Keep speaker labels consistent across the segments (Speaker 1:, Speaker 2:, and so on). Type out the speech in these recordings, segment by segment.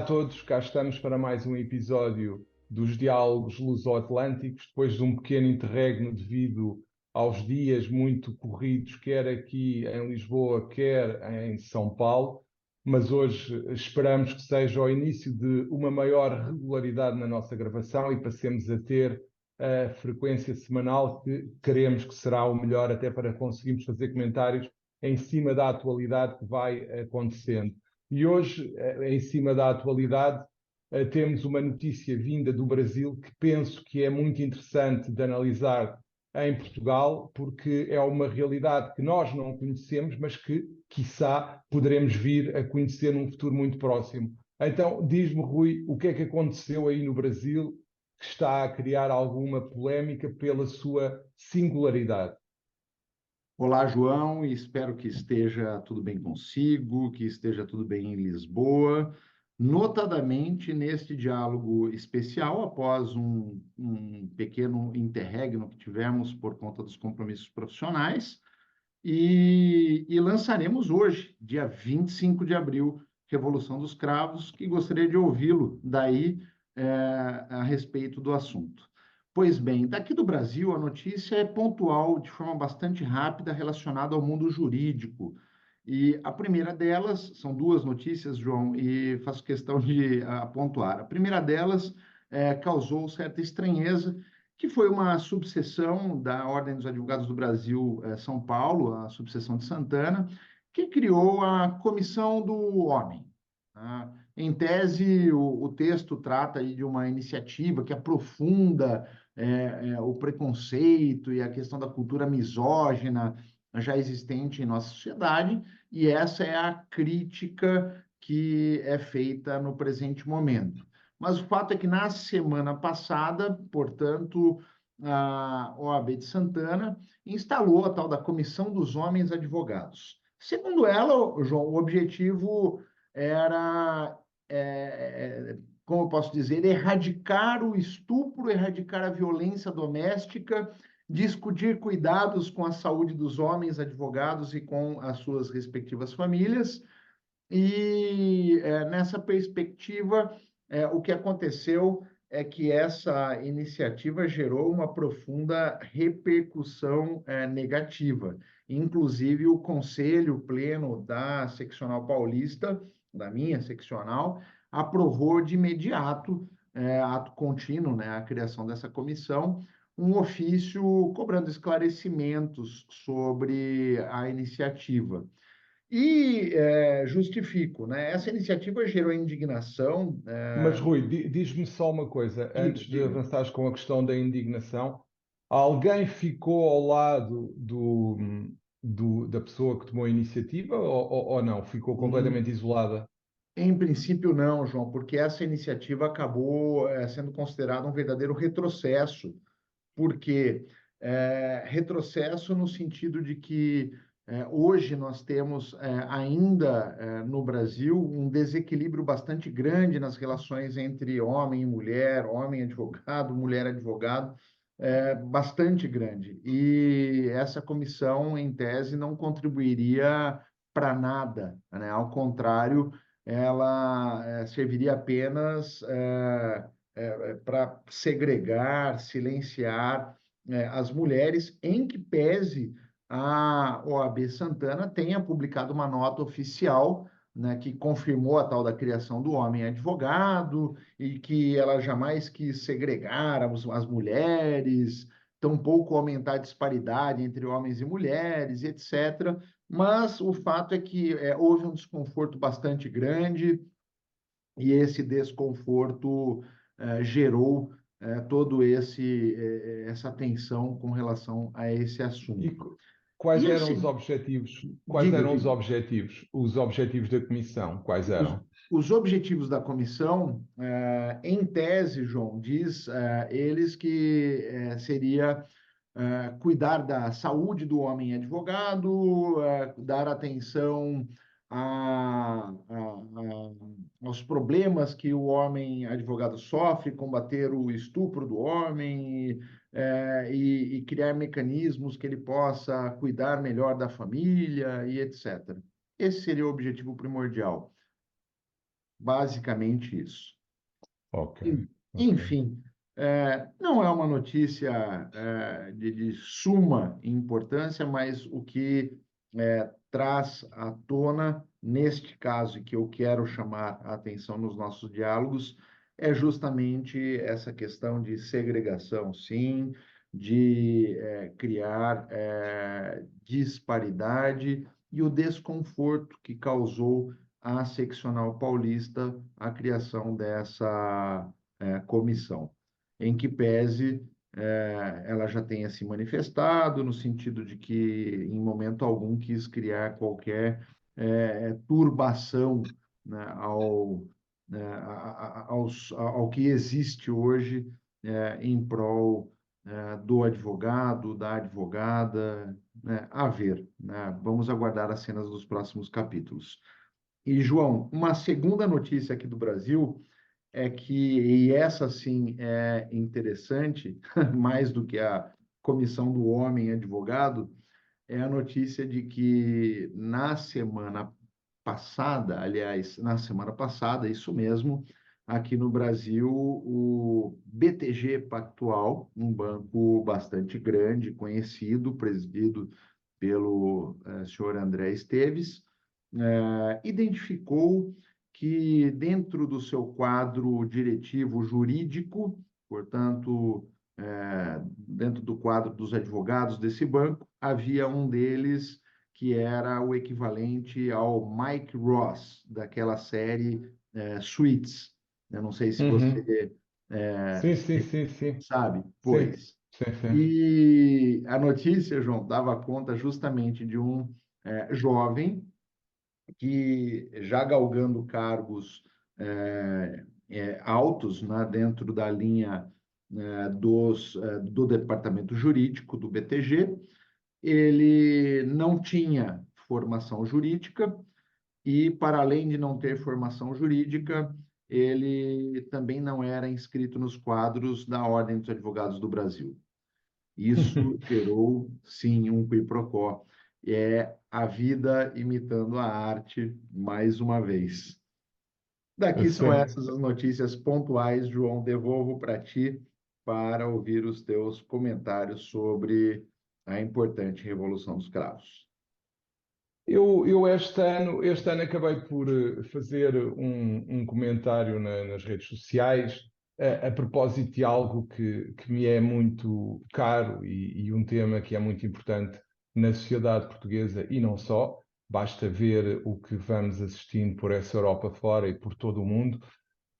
Speaker 1: todos, cá estamos para mais um episódio dos Diálogos Luso-Atlânticos, depois de um pequeno interregno devido aos dias muito corridos, quer aqui em Lisboa, quer em São Paulo, mas hoje esperamos que seja o início de uma maior regularidade na nossa gravação e passemos a ter a frequência semanal que queremos que será o melhor até para conseguirmos fazer comentários em cima da atualidade que vai acontecendo. E hoje, em cima da atualidade, temos uma notícia vinda do Brasil que penso que é muito interessante de analisar em Portugal, porque é uma realidade que nós não conhecemos, mas que, quiçá, poderemos vir a conhecer num futuro muito próximo. Então, diz-me, Rui, o que é que aconteceu aí no Brasil que está a criar alguma polémica pela sua singularidade?
Speaker 2: Olá, João, e espero que esteja tudo bem consigo, que esteja tudo bem em Lisboa, notadamente neste diálogo especial, após um pequeno interregno que tivemos por conta dos compromissos profissionais, e lançaremos hoje, dia 25 de abril, Revolução dos Cravos, que gostaria de ouvi-lo daí a respeito do assunto. Pois bem, daqui do Brasil, a notícia é pontual, de forma bastante rápida, relacionada ao mundo jurídico. E a primeira delas, são duas notícias, João, e faço questão de pontuar. A primeira delas causou certa estranheza, que foi uma subseção da Ordem dos Advogados do Brasil, São Paulo, a subseção de Santana, que criou a Comissão do Homem. Tá? Em tese, o texto trata aí de uma iniciativa que aprofunda o preconceito e a questão da cultura misógina já existente em nossa sociedade, e essa é a crítica que é feita no presente momento. Mas o fato é que na semana passada, portanto, a OAB de Santana instalou a tal da Comissão dos Homens Advogados. Segundo ela, João, o objetivo era como eu posso dizer, erradicar o estupro, erradicar a violência doméstica, discutir cuidados com a saúde dos homens advogados e com as suas respectivas famílias. E nessa perspectiva, o que aconteceu é que essa iniciativa gerou uma profunda repercussão negativa. Inclusive, o Conselho Pleno da Seccional Paulista, da minha seccional, aprovou de imediato, ato contínuo, né, a criação dessa comissão, um ofício cobrando esclarecimentos sobre a iniciativa. E justifico, né? Essa iniciativa gerou indignação.
Speaker 1: Mas, Rui, diz-me só uma coisa,
Speaker 2: Diga,
Speaker 1: antes de
Speaker 2: diga.
Speaker 1: avançares com a questão da indignação. Alguém ficou ao lado da pessoa que tomou a iniciativa ou não? Ficou
Speaker 2: Hum,
Speaker 1: completamente isolada?
Speaker 2: Em princípio, não, João, porque essa iniciativa acabou sendo considerada um verdadeiro retrocesso, porque retrocesso no sentido de que hoje nós temos ainda no Brasil um desequilíbrio bastante grande nas relações entre homem e mulher, homem advogado, mulher advogado, bastante grande. E essa comissão, em tese, não contribuiria para nada, né? Ao contrário, ela serviria apenas para segregar, silenciar as mulheres, em que pese a OAB Santana tenha publicado uma nota oficial, né, que confirmou a tal da criação do homem advogado e que ela jamais quis segregar as mulheres, tampouco aumentar a disparidade entre homens e mulheres, etc. Mas o fato é que houve um desconforto bastante grande, e esse desconforto gerou todo essa tensão com relação a esse
Speaker 1: E
Speaker 2: assunto.
Speaker 1: quais
Speaker 2: E
Speaker 1: eram os
Speaker 2: assim,
Speaker 1: objetivos? Quais
Speaker 2: diga,
Speaker 1: eram os
Speaker 2: diga.
Speaker 1: objetivos? Os objetivos da comissão, quais
Speaker 2: Os,
Speaker 1: eram?
Speaker 2: os objetivos da comissão, em tese, João, diz eles que seria cuidar da saúde do homem advogado, dar atenção aos problemas que o homem advogado sofre, combater o estupro do homem e criar mecanismos que ele possa cuidar melhor da família e etc. Esse seria o objetivo primordial. basicamente isso.
Speaker 1: Ok, ok.
Speaker 2: Enfim, não é uma notícia de suma importância, mas o que traz à tona, neste caso, e que eu quero chamar a atenção nos nossos diálogos, é justamente essa questão de segregação, sim, de criar disparidade e o desconforto que causou à seccional paulista a criação dessa comissão, em que pese ela já tenha se manifestado no sentido de que, em momento algum, quis criar qualquer turbação, né, ao que existe hoje em prol do advogado, da advogada, né, a ver, né? Vamos aguardar as cenas dos próximos capítulos. E, João, uma segunda notícia aqui do Brasil é que, e essa sim é interessante, mais do que a comissão do homem advogado, é a notícia de que na semana passada, aliás, na semana passada, isso mesmo, aqui no Brasil, o BTG Pactual, um banco bastante grande, conhecido, presidido pelo senhor André Esteves, identificou que dentro do seu quadro diretivo jurídico, portanto, dentro do quadro dos advogados desse banco, havia um deles que era o equivalente ao Mike Ross, daquela série Suits. Eu não sei se
Speaker 1: Uhum.
Speaker 2: você
Speaker 1: Sim, sim, sim, sim.
Speaker 2: sabe,
Speaker 1: Sim,
Speaker 2: pois.
Speaker 1: sim, sim.
Speaker 2: E a notícia, João, dava conta justamente de um jovem que, já galgando cargos altos, né, dentro da linha do departamento jurídico do BTG, ele não tinha formação jurídica e, para além de não ter formação jurídica, ele também não era inscrito nos quadros da Ordem dos Advogados do Brasil. Isso gerou, sim, um quiprocó. É a vida imitando a arte, mais uma vez. Daqui são
Speaker 1: Sim.
Speaker 2: essas as notícias pontuais, João. Devolvo para ti para ouvir os teus comentários sobre a importante Revolução dos Cravos.
Speaker 1: Eu este ano acabei por fazer um comentário nas redes sociais a propósito de algo que me é muito caro e um tema que é muito importante na sociedade portuguesa e não só. Basta ver o que vamos assistindo por essa Europa fora e por todo o mundo,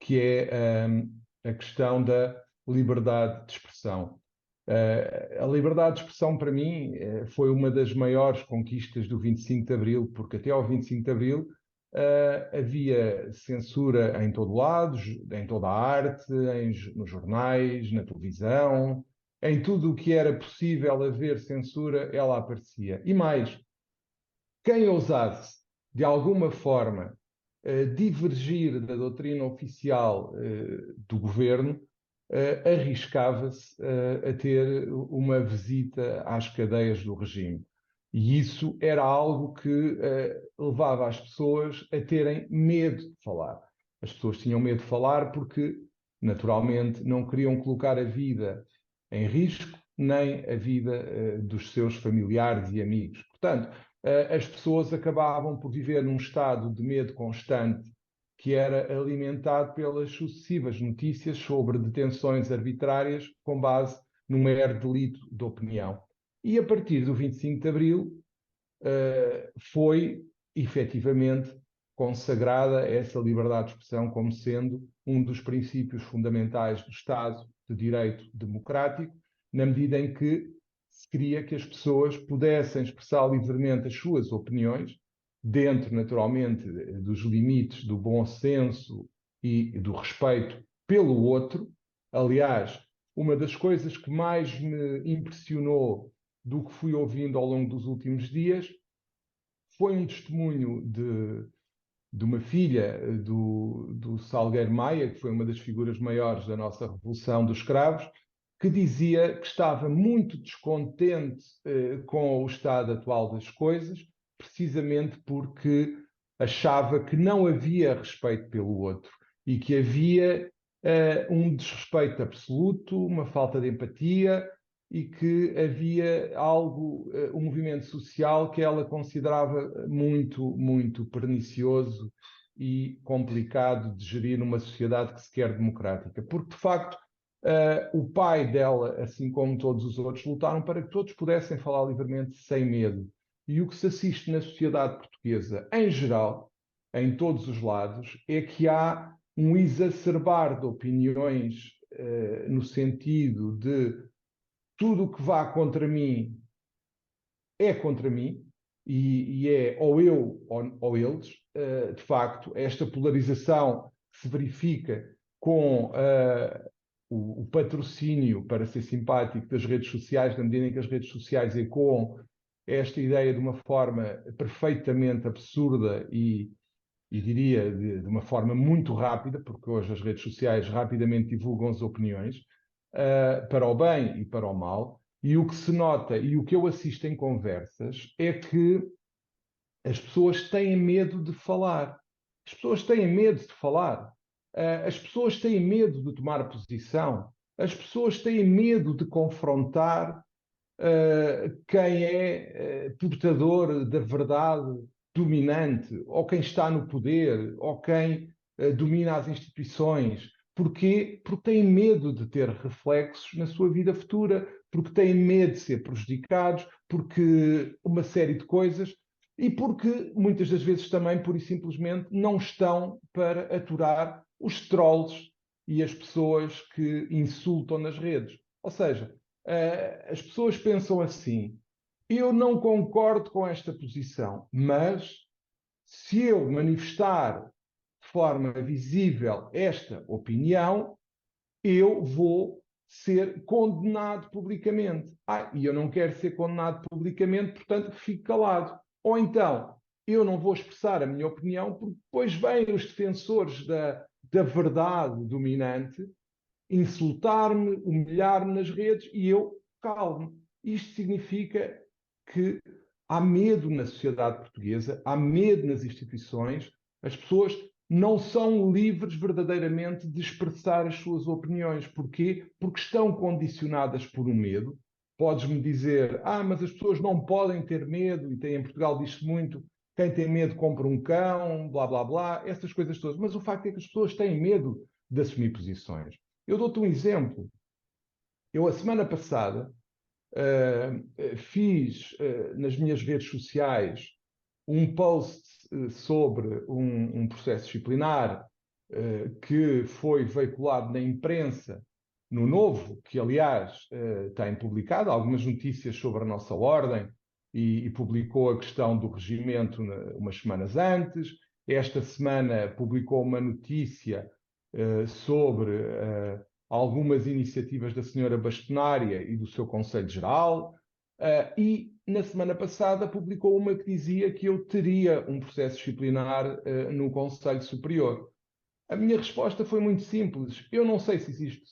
Speaker 1: que é a questão da liberdade de expressão. A liberdade de expressão, para mim, foi uma das maiores conquistas do 25 de Abril, porque até ao 25 de Abril havia censura em todo lado, em toda a arte, nos jornais, na televisão, em tudo o que era possível haver censura, ela aparecia. E mais, quem ousasse, de alguma forma, divergir da doutrina oficial do governo, arriscava-se a ter uma visita às cadeias do regime. E isso era algo que levava as pessoas a terem medo de falar. As pessoas tinham medo de falar porque, naturalmente, não queriam colocar a vida em risco, nem a vida dos seus familiares e amigos. Portanto, as pessoas acabavam por viver num estado de medo constante que era alimentado pelas sucessivas notícias sobre detenções arbitrárias com base num mero delito de opinião. E a partir do 25 de Abril foi efetivamente consagrada essa liberdade de expressão como sendo um dos princípios fundamentais do Estado de Direito Democrático, na medida em que se queria que as pessoas pudessem expressar livremente as suas opiniões, dentro, naturalmente, dos limites do bom senso e do respeito pelo outro. Aliás, uma das coisas que mais me impressionou do que fui ouvindo ao longo dos últimos dias foi um testemunho de uma filha do Salgueiro Maia, que foi uma das figuras maiores da nossa Revolução dos Cravos, que dizia que estava muito descontente com o estado atual das coisas, precisamente porque achava que não havia respeito pelo outro e que havia um desrespeito absoluto, uma falta de empatia e que havia algo, um movimento social que ela considerava muito, muito pernicioso e complicado de gerir numa sociedade que se quer democrática. Porque, de facto, o pai dela, assim como todos os outros, lutaram para que todos pudessem falar livremente, sem medo. E o que se assiste na sociedade portuguesa, em geral, em todos os lados, é que há um exacerbar de opiniões no sentido de tudo o que vá contra mim é contra mim e é ou eu ou eles. De facto, esta polarização que se verifica com o patrocínio, para ser simpático, das redes sociais, na medida em que as redes sociais ecoam esta ideia de uma forma perfeitamente absurda e diria de uma forma muito rápida, porque hoje as redes sociais rapidamente divulgam as opiniões, para o bem e para o mal, e o que se nota e o que eu assisto em conversas é que as pessoas têm medo de falar. As pessoas têm medo de falar. As pessoas têm medo de tomar posição. As pessoas têm medo de confrontar quem é portador da verdade dominante, ou quem está no poder, ou quem domina as instituições. Porquê? Porque têm medo de ter reflexos na sua vida futura, porque têm medo de ser prejudicados, porque uma série de coisas, e porque muitas das vezes também, pura e simplesmente, não estão para aturar os trolls e as pessoas que insultam nas redes. Ou seja, as pessoas pensam assim: eu não concordo com esta posição, mas se eu manifestar de forma visível esta opinião, eu vou ser condenado publicamente. E eu não quero ser condenado publicamente, portanto fico calado. Ou então, eu não vou expressar a minha opinião, porque depois vêm os defensores da verdade dominante insultar-me, humilhar-me nas redes e eu calmo. Isto significa que há medo na sociedade portuguesa, há medo nas instituições, as pessoas não são livres verdadeiramente de expressar as suas opiniões. Porquê? Porque estão condicionadas por um medo. Podes-me dizer, mas as pessoas não podem ter medo, e tem, em Portugal diz-se muito, quem tem medo compra um cão, blá, blá, blá, essas coisas todas. Mas o facto é que as pessoas têm medo de assumir posições. Eu dou-te um exemplo. Eu, a semana passada, fiz nas minhas redes sociais um post sobre um processo disciplinar que foi veiculado na imprensa, no Novo, que aliás tem publicado algumas notícias sobre a nossa ordem e publicou a questão do regimento umas semanas antes. Esta semana publicou uma notícia sobre algumas iniciativas da senhora Bastonária e do seu Conselho Geral, e na semana passada publicou uma que dizia que eu teria um processo disciplinar no Conselho Superior. A minha resposta foi muito simples. Eu não sei se existe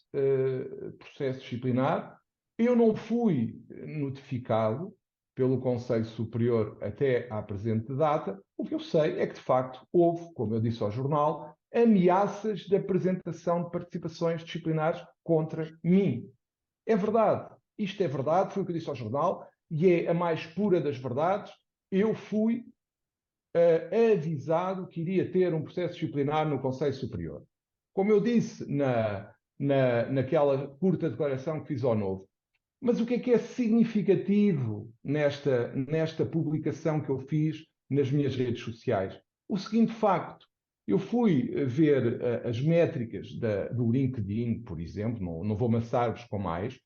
Speaker 1: processo disciplinar, eu não fui notificado pelo Conselho Superior até à presente data. O que eu sei é que, de facto, houve, como eu disse ao jornal, ameaças de apresentação de participações disciplinares contra mim. É verdade. Isto é verdade, foi o que eu disse ao jornal, e é a mais pura das verdades. Eu fui avisado que iria ter um processo disciplinar no Conselho Superior. Como eu disse naquela curta declaração que fiz ao Novo. Mas o que é significativo nesta publicação que eu fiz nas minhas redes sociais? O seguinte facto: eu fui ver as métricas do LinkedIn, por exemplo, não vou amassar-vos com mais.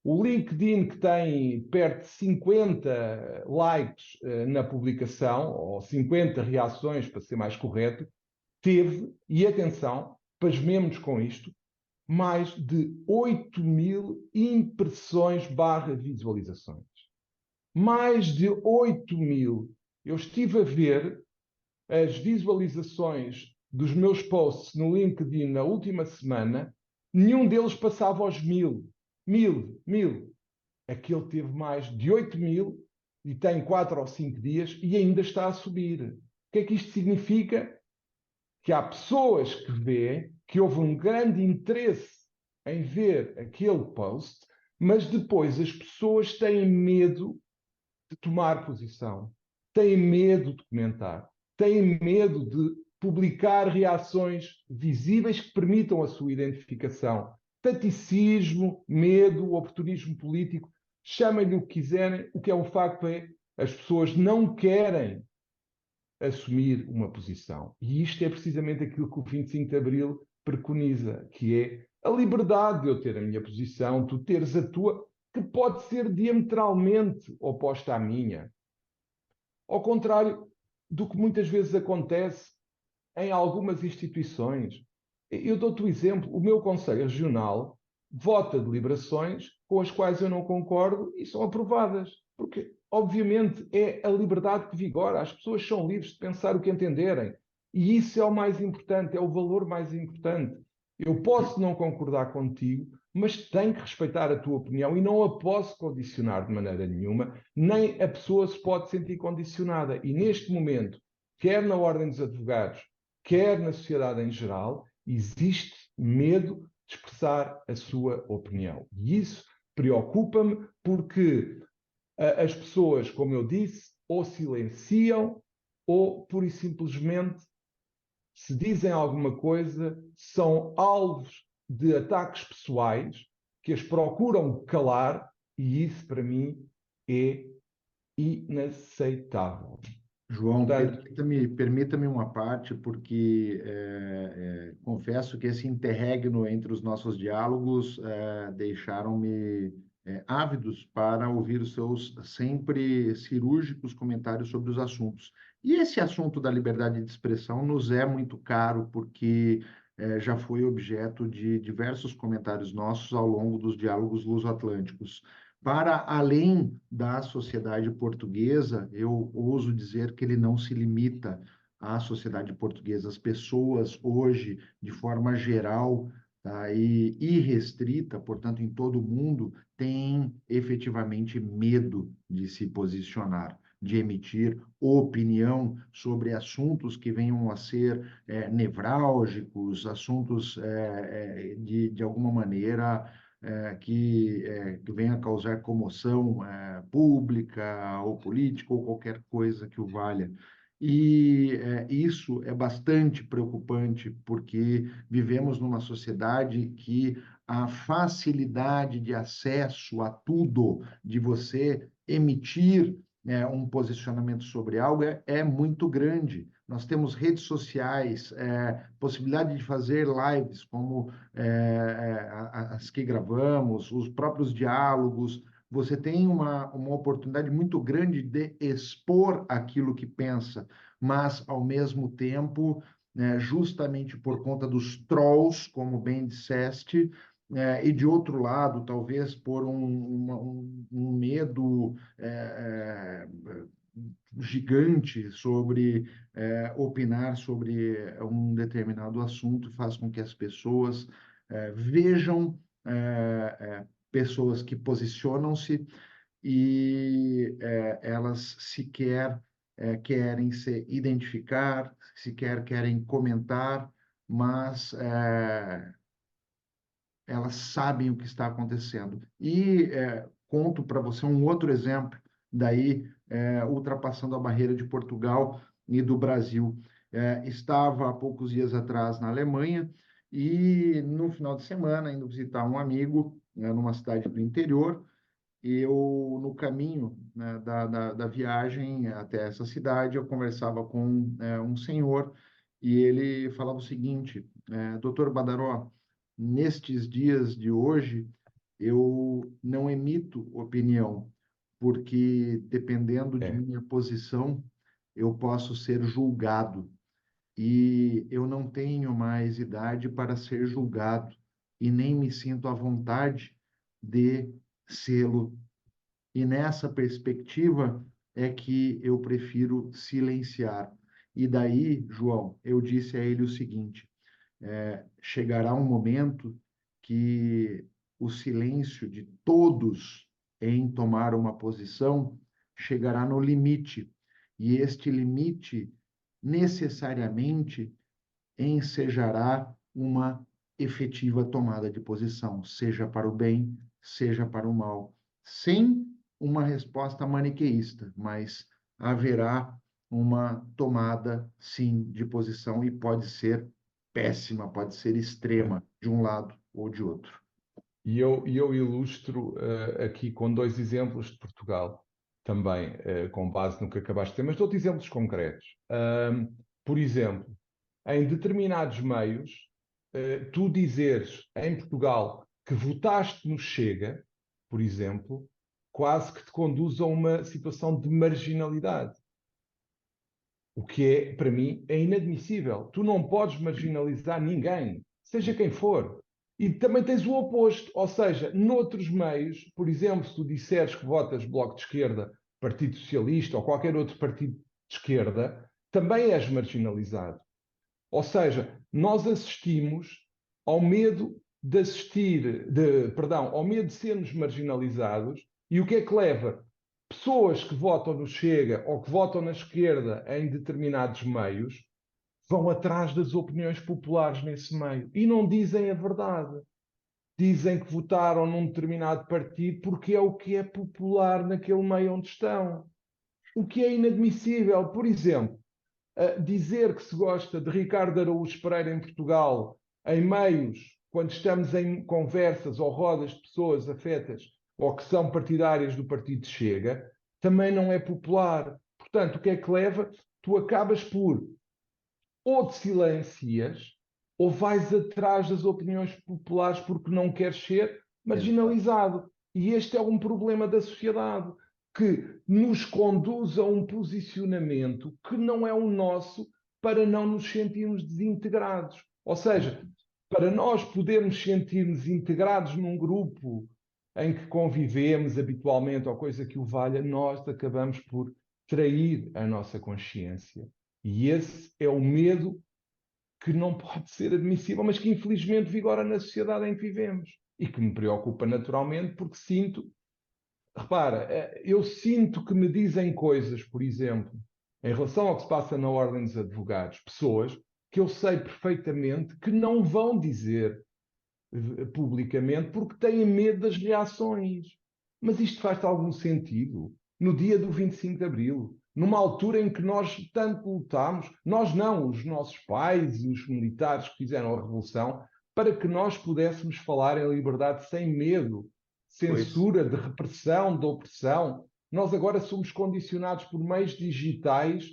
Speaker 1: O LinkedIn, que tem perto de 50 likes na publicação, ou 50 reações, para ser mais correto, teve, e atenção, pasmemos com isto, mais de 8.000 impressões / visualizações. Mais de 8.000. Eu estive a ver as visualizações dos meus posts no LinkedIn na última semana, nenhum deles passava aos 1.000. 1.000. Aquele teve mais de 8.000 e tem 4 ou 5 dias e ainda está a subir. que é que isto significa? Que há pessoas que vêem que houve um grande interesse em ver aquele post, mas depois as pessoas têm medo de tomar posição, têm medo de comentar, têm medo de publicar reações visíveis que permitam a sua identificação. Taticismo, medo, oportunismo político, chamem-lhe o que quiserem, o que é um facto é as pessoas não querem assumir uma posição. E isto é precisamente aquilo que o 25 de Abril preconiza, que é a liberdade de eu ter a minha posição, tu teres a tua, que pode ser diametralmente oposta à minha. Ao contrário do que muitas vezes acontece em algumas instituições. Eu dou-te o exemplo, o meu Conselho Regional vota deliberações com as quais eu não concordo e são aprovadas. Porque, obviamente, é a liberdade que vigora. As pessoas são livres de pensar o que entenderem. E isso é o mais importante, é o valor mais importante. Eu posso não concordar contigo, mas tenho que respeitar a tua opinião e não a posso condicionar de maneira nenhuma, nem a pessoa se pode sentir condicionada. E neste momento, quer na Ordem dos Advogados, quer na sociedade em geral, existe medo de expressar a sua opinião. E isso preocupa-me porque as pessoas, como eu disse, ou silenciam ou, pura e simplesmente, se dizem alguma coisa, são alvos de ataques pessoais que as procuram calar, e isso, para mim, é inaceitável.
Speaker 2: João,
Speaker 1: Portanto,
Speaker 2: permita-me uma parte, porque confesso que esse interregno entre os nossos diálogos deixaram-me ávidos para ouvir os seus sempre cirúrgicos comentários sobre os assuntos. E esse assunto da liberdade de expressão nos é muito caro, porque já foi objeto de diversos comentários nossos ao longo dos diálogos luso-atlânticos. Para além da sociedade portuguesa, eu ouso dizer que ele não se limita à sociedade portuguesa. As pessoas hoje, de forma geral, tá, e irrestrita, portanto, em todo o mundo, têm efetivamente medo de se posicionar, de emitir opinião sobre assuntos que venham a ser nevrálgicos, assuntos de alguma maneira que venha a causar comoção pública ou política ou qualquer coisa que o valha. E isso é bastante preocupante, porque vivemos numa sociedade que a facilidade de acesso a tudo, de você emitir um posicionamento sobre algo, é muito grande. Nós temos redes sociais, possibilidade de fazer lives, como as que gravamos, os próprios diálogos. Você tem uma oportunidade muito grande de expor aquilo que pensa, mas, ao mesmo tempo, né, justamente por conta dos trolls, como bem disseste, e de outro lado, talvez por um medo gigante sobre opinar sobre um determinado assunto, faz com que as pessoas vejam pessoas que posicionam-se e elas sequer querem se identificar, sequer querem comentar, mas elas sabem o que está acontecendo. E conto para você um outro exemplo, daí ultrapassando a barreira de Portugal e do Brasil. Estava há poucos dias atrás na Alemanha e no final de semana indo visitar um amigo numa cidade do interior. Eu, no caminho, né, da viagem até essa cidade, eu conversava com um senhor e ele falava o seguinte, Doutor Badaró, nestes dias de hoje, eu não emito opinião, porque dependendo de
Speaker 1: é,
Speaker 2: minha posição, eu posso ser julgado. E eu não tenho mais idade para ser julgado, e nem me sinto à vontade de sê-lo. E nessa perspectiva é que eu prefiro silenciar. E daí, João, eu disse a ele o seguinte: chegará um momento que o silêncio de todos em tomar uma posição chegará no limite. E este limite necessariamente ensejará uma efetiva tomada de posição, seja para o bem, seja para o mal, sem uma resposta maniqueísta, mas haverá uma tomada, sim, de posição e pode ser péssima, pode ser extrema, de um lado ou de outro.
Speaker 1: E eu ilustro aqui com dois exemplos de Portugal, também com base no que acabaste de ter, mas dou-te exemplos concretos. Por exemplo, em determinados meios, tu dizeres em Portugal que votaste no Chega, por exemplo, quase que te conduz a uma situação de marginalidade. O que é, para mim, é inadmissível. Tu não podes marginalizar ninguém, seja quem for. E também tens o oposto, ou seja, noutros meios, por exemplo, se tu disseres que votas Bloco de Esquerda, Partido Socialista ou qualquer outro partido de esquerda, também és marginalizado. Ou seja, nós assistimos ao medo de ao medo de sermos marginalizados, e o que é que leva? Pessoas que votam no Chega ou que votam na esquerda em determinados meios vão atrás das opiniões populares nesse meio e não dizem a verdade. Dizem que votaram num determinado partido porque é o que é popular naquele meio onde estão. O que é inadmissível. Por exemplo, dizer que se gosta de Ricardo Araújo Pereira em Portugal, em meios, quando estamos em conversas ou rodas de pessoas afetas ou que são partidárias do partido Chega, também não é popular. Portanto, o que é que leva? Tu acabas por ou te silencias ou vais atrás das opiniões populares porque não queres ser
Speaker 2: Exato.
Speaker 1: marginalizado. E este é um problema da sociedade que nos conduz a um posicionamento que não é o nosso para não nos sentirmos desintegrados. Ou seja, para nós podermos sentir-nos integrados num grupo em que convivemos habitualmente ou coisa que o valha, nós acabamos por trair a nossa consciência. E esse é o medo que não pode ser admissível, mas que infelizmente vigora na sociedade em que vivemos e que me preocupa naturalmente porque sinto, repara, eu sinto que me dizem coisas, por exemplo, em relação ao que se passa na Ordem dos Advogados, pessoas que eu sei perfeitamente que não vão dizer publicamente porque têm medo das reações. Mas isto faz algum sentido? No dia do 25 de Abril, numa altura em que nós tanto lutámos, nós não, os nossos pais e os militares que fizeram a Revolução, para que nós pudéssemos falar em liberdade sem medo, de
Speaker 2: Pois,
Speaker 1: censura, de repressão, de opressão. Nós agora somos condicionados por meios digitais,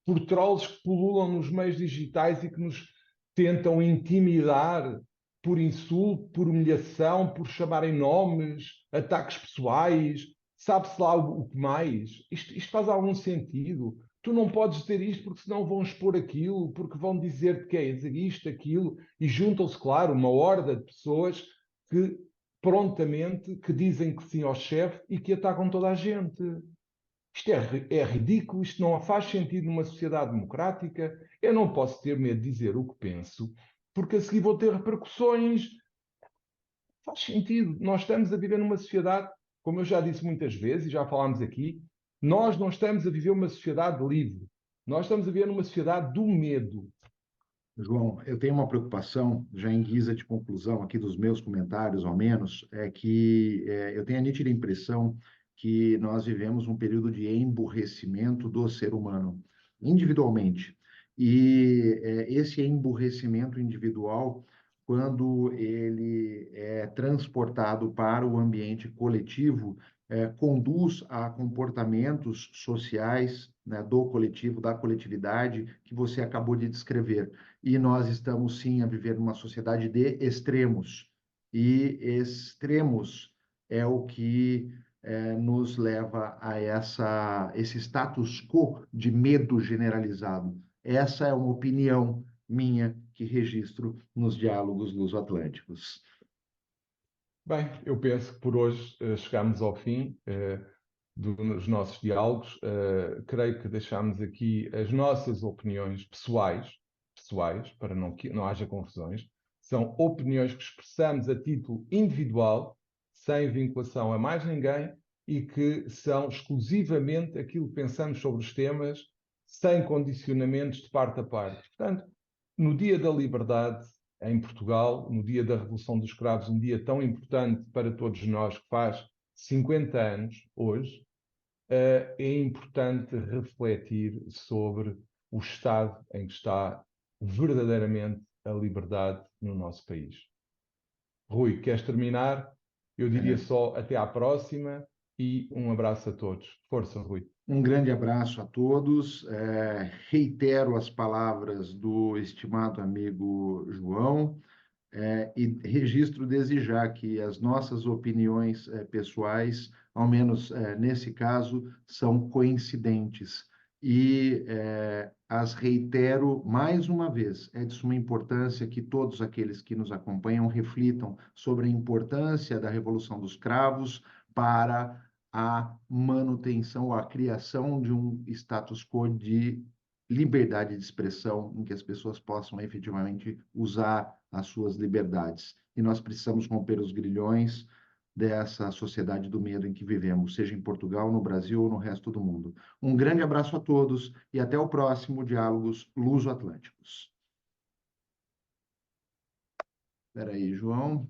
Speaker 1: por trolls que pululam nos meios digitais e que nos tentam intimidar por insulto, por humilhação, por chamarem nomes, ataques pessoais, sabe-se lá o que mais. Isto faz algum sentido? Tu não podes dizer isto porque senão vão expor aquilo, porque vão dizer que é isto, aquilo, e juntam-se, claro, uma horda de pessoas que prontamente que dizem que sim ao chefe e que atacam toda a gente. Isto é ridículo, isto não faz sentido numa sociedade democrática. Eu não posso ter medo de dizer o que penso, porque a seguir vou ter repercussões. Faz sentido. Nós estamos a viver numa sociedade, como eu já disse muitas vezes e já falámos aqui, nós não estamos a viver uma sociedade livre. Nós estamos a viver numa sociedade do medo.
Speaker 2: João, eu tenho uma preocupação, já em guisa de conclusão aqui dos meus comentários, ao menos, é que eu tenho a nítida impressão que nós vivemos um período de emburrecimento do ser humano, individualmente. E esse emburrecimento individual, quando ele é transportado para o ambiente coletivo, conduz a comportamentos sociais, né, do coletivo, da coletividade, que você acabou de descrever. E nós estamos, sim, a viver numa sociedade de extremos. E extremos é o que nos leva a esse status quo de medo generalizado. Essa é uma opinião minha que registro nos diálogos luso-atlânticos.
Speaker 1: Bem, eu penso que por hoje chegamos ao fim dos nossos diálogos. Creio que deixámos aqui as nossas opiniões pessoais, para não haja confusões. São opiniões que expressamos a título individual, sem vinculação a mais ninguém, e que são exclusivamente aquilo que pensamos sobre os temas, sem condicionamentos de parte a parte. Portanto, no Dia da Liberdade, em Portugal, no dia da Revolução dos Cravos, um dia tão importante para todos nós, que faz 50 anos hoje, é importante refletir sobre o estado em que está verdadeiramente a liberdade no nosso país. Rui, queres terminar? Eu diria só até à próxima e um abraço a todos. Força, Rui.
Speaker 2: Um grande abraço a todos. Reitero as palavras do estimado amigo João. E registro desde já que as nossas opiniões pessoais, ao menos nesse caso, são coincidentes. E as reitero mais uma vez. É de suma importância que todos aqueles que nos acompanham reflitam sobre a importância da Revolução dos Cravos para a manutenção ou a criação de um status quo de liberdade de expressão, em que as pessoas possam efetivamente usar as suas liberdades. E nós precisamos romper os grilhões dessa sociedade do medo em que vivemos, seja em Portugal, no Brasil ou no resto do mundo. Um grande abraço a todos e até o próximo Diálogos Luso-Atlânticos. Espera aí, João.